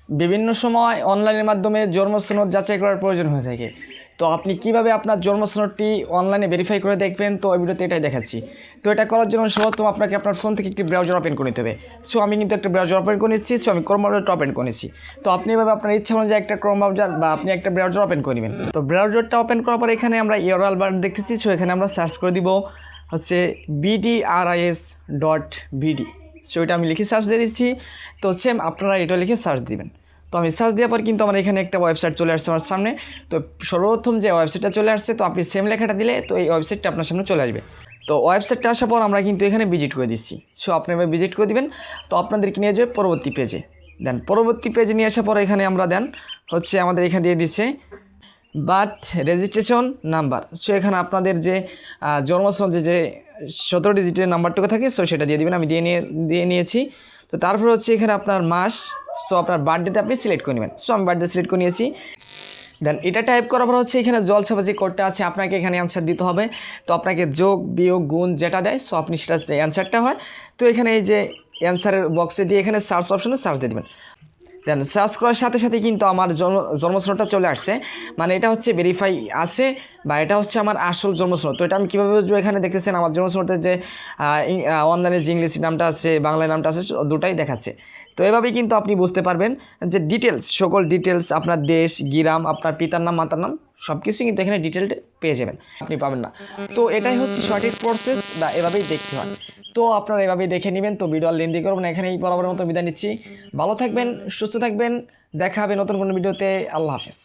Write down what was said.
বিভিন্ন সময় অনলাইনের মাধ্যমে জন্ম সনদ যাচাই করার প্রয়োজন হয়ে থাকে। তো আপনি কিভাবে আপনার জন্ম সনদটি অনলাইনে ভেরিফাই করে দেখবেন, তো ওই ভিডিওতে এটাই দেখাচ্ছি। তো এটা করার জন্য সর্বপ্রথম আপনাকে আপনার ফোন থেকে একটি ব্রাউজার ওপেন করে নিতে হবে। সো আমি কিন্তু একটা ব্রাউজার ওপেন করে নিচ্ছি। সো আমি ক্রোম ব্রাউজারটা ওপেন করে নিচ্ছি। তো আপনি এভাবে আপনার ইচ্ছা অনুযায়ী একটা ক্রোম ব্রাউজার বা আপনি একটা ব্রাউজার ওপেন করে নেবেন। তো ব্রাউজারটা ওপেন করার পর এখানে আমরা ইউআরএল বার দেখতেছি। সো এখানে আমরা সার্চ করে দিব হচ্ছে bdris.bd। সো এটা আমি লিখে সার্চ দিয়ে দিচ্ছি। তো সেম আপনারা এটা লিখে সার্চ দিবেন। তো আমি সার্চ দেওয়ার পর কিন্তু আমার এখানে একটা ওয়েবসাইট চলে আসছে আমার সামনে। তো সর্বপ্রথম যে ওয়েবসাইটটা চলে আসছে, তো আপনি সেম লেখাটা দিলে তো এই ওয়েবসাইটটা আপনার সামনে চলে আসবে। তো ওয়েবসাইটটা আসার পর আমরা কিন্তু এখানে ভিজিট করে দিচ্ছি। সো আপনি এবার ভিজিট করে দিবেন। তো আপনাদেরকে নিয়ে যাবে পরবর্তী পেজে। দেন পরবর্তী পেজে নিয়ে আসার পর এখানে আমরা দেন হচ্ছে আমাদের এখানে দিয়ে দিচ্ছে বাট রেজিস্ট্রেশন নাম্বার। সো এখানে আপনাদের যে জন্মসনদ যে 17 ডিজিটের নাম্বারটুকু থাকে, সো সেটা দিয়ে দিবেন। আমি দিয়ে নিয়েছি। তো তারপর হচ্ছে এখানে আপনার মাস, সো আপনার বার্থডেটা আপনি সিলেক্ট করে নেবেন। সো আমি বার্থডে সিলেক্ট করে নিয়েছি। দেন এটা টাইপ করার পর হচ্ছে এখানে জলছাপা যে কোডটা আছে আপনাকে এখানে অ্যান্সার দিতে হবে। তো আপনাকে যোগ বিয়োগ গুণ যেটা দেয়, সো আপনি সেটা অ্যান্সারটা হয়। তো এখানে এই যে অ্যান্সারের বক্সে দিয়ে এখানে সার্চ অপশনে সার্চ দিয়ে দেবেন। দেন সার্চ করার সাথে সাথে কিন্তু আমার জন্মসনদটা চলে আসছে। মানে এটা হচ্ছে ভেরিফাই আছে বা এটা হচ্ছে আমার আসল জন্মসনদ। তো এটা আমি কীভাবে বুঝবো? এখানে দেখতেছেন আমার জন্মসনদের যে অনলাইনে যে ইংলিশ নামটা আছে, বাংলায় নামটা আছে, দুটাই দেখাচ্ছে। তো এভাবেই কিন্তু আপনি বুঝতে পারবেন যে ডিটেলস, সকল ডিটেলস, আপনার দেশ, গ্রাম, আপনার পিতার নাম, মাতার নাম, সব কিছুই কিন্তু এখানে ডিটেলটা পেয়ে যাবেন, আপনি পাবেন না। তো এটাই হচ্ছে সঠিক প্রসেস বা এভাবেই দেখতে হয়। তো আপনারা এভাবেই দেখে নেবেন। তো ভিডিও আর লেন্দি করবেন, এখানেই বরাবরের মতো বিদায় নিচ্ছি। ভালো থাকবেন, সুস্থ থাকবেন, দেখা হবে নতুন কোনো ভিডিওতে। আল্লাহ হাফেজ।